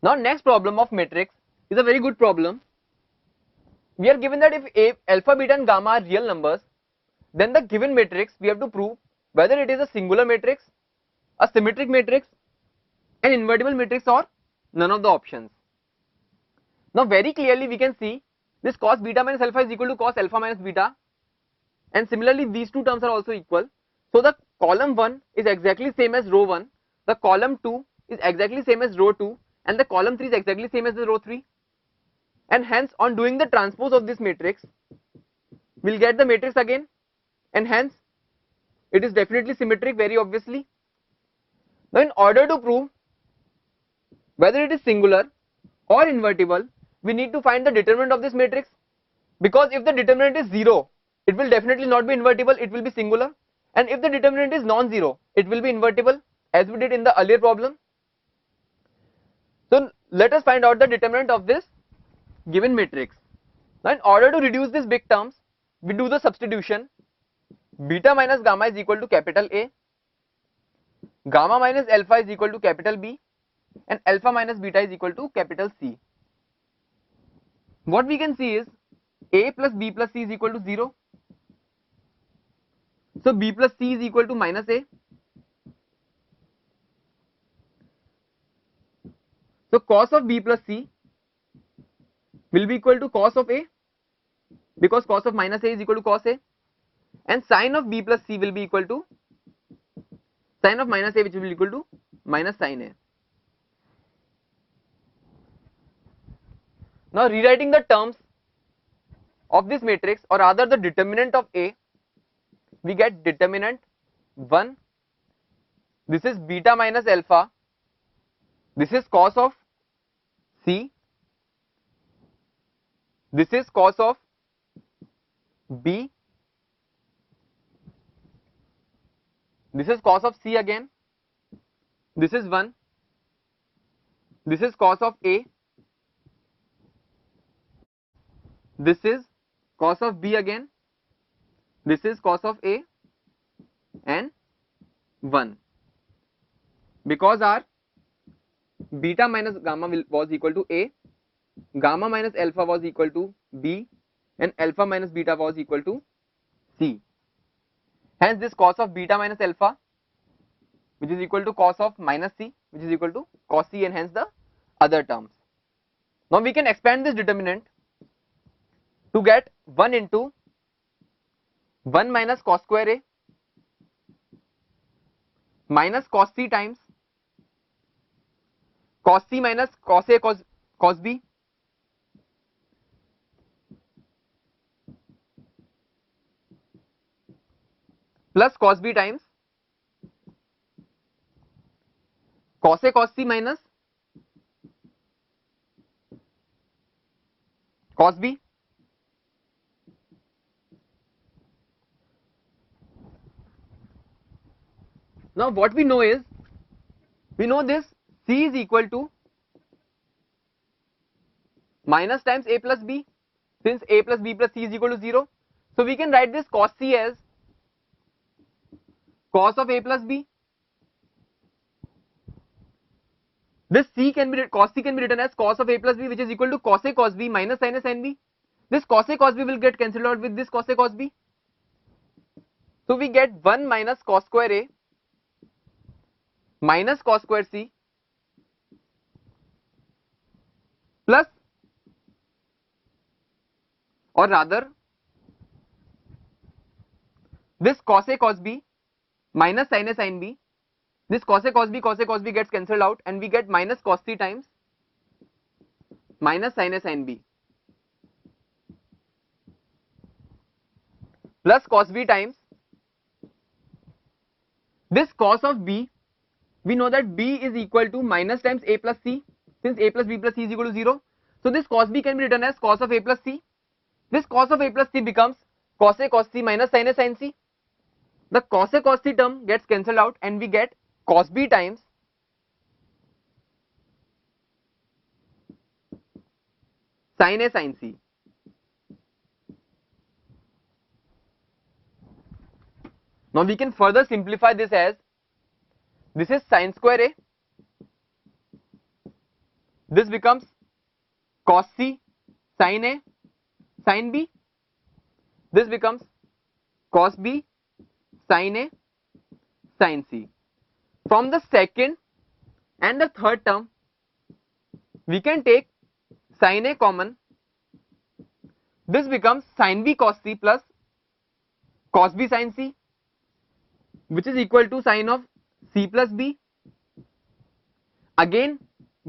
Now next problem of matrix is a very good problem. We are given that if A, alpha, beta and gamma are real numbers, then the given matrix we have to prove whether it is a singular matrix, a symmetric matrix, an invertible matrix, or none of the options. Now very clearly we can see this cos beta minus alpha is equal to cos alpha minus beta, and similarly these two terms are also equal. So the column 1 is exactly same as row 1, the column 2 is exactly same as row 2, and the column 3 is exactly same as the row 3, and hence on doing the transpose of this matrix we'll get the matrix again, and hence it is definitely symmetric very obviously. Now in order to prove whether it is singular or invertible, we need to find the determinant of this matrix, because if the determinant is 0, it will definitely not be invertible, it will be singular, and if the determinant is non-zero, it will be invertible, as we did in the earlier problem. So let us find out the determinant of this given matrix. Now in order to reduce these big terms, we do the substitution. Beta minus gamma is equal to capital A, gamma minus alpha is equal to capital B, and alpha minus beta is equal to capital C. What we can see is A plus B plus C is equal to 0. So B plus C is equal to minus A. So cos of B plus C will be equal to cos of A, because cos of minus A is equal to cos A, and sin of B plus C will be equal to sin of minus A, which will be equal to minus sin A. Now rewriting the terms of this matrix, or rather the determinant of A, we get determinant 1, this is beta minus alpha, this is cos of C, this is cos of B, this is cos of C again, this is 1, this is cos of A, this is cos of B again, this is cos of A, and 1, because our beta minus gamma was equal to A, gamma minus alpha was equal to B, and alpha minus beta was equal to C. Hence this cos of beta minus alpha, which is equal to cos of minus C, which is equal to cos C, and hence the other terms. Now we can expand this determinant to get 1 into 1 minus cos square A minus cos C times cos C minus cos A cos B plus cos B times cos A cos C minus cos B. Now what we know is, we know this C is equal to minus times A plus B, since A plus B plus C is equal to 0. So we can write this cos C as cos of A plus B. This cos C can be written as cos of A plus B, which is equal to cos A cos B minus sin A sin B. This cos A cos B will get cancelled out with this cos A cos B. So we get 1 minus cos square A minus cos square C plus, or rather this cos A cos B minus sin A sin B. This cos A cos B gets cancelled out, and we get minus cos C times minus sin A sin B plus cos B times this cos of B. We know that B is equal to minus times A plus C, since A plus B plus C is equal to 0. So this cos B can be written as cos of A plus C. This cos of A plus C becomes cos A cos C minus sin A sin C. The cos A cos C term gets cancelled out, and we get cos B times sin A sin C. Now we can further simplify this as, this is sin square A, this becomes cos C sin A sin B. This becomes cos B sin A sin C. From the second and the third term, we can take sin A common. This becomes sin B cos C plus cos B sin C, which is equal to sin of C plus B. Again,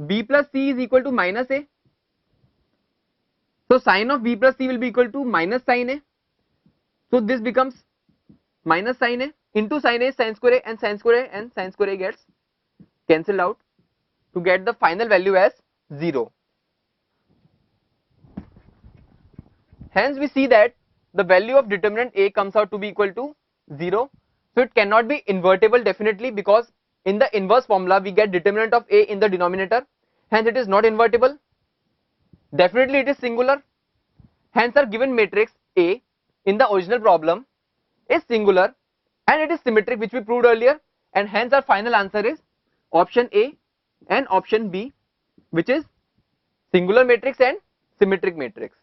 B plus C is equal to minus A. So sin of B plus C will be equal to minus sin A. So this becomes minus sin A into sin A sin square A, and sin square A and sin square A gets cancelled out to get the final value as 0. Hence we see that the value of determinant A comes out to be equal to 0. So it cannot be invertible definitely, because in the inverse formula we get determinant of A in the denominator. Hence it is not invertible. Definitely it is singular. Hence our given matrix A in the original problem is singular and it is symmetric, which we proved earlier, and hence our final answer is option A and option B, which is singular matrix and symmetric matrix.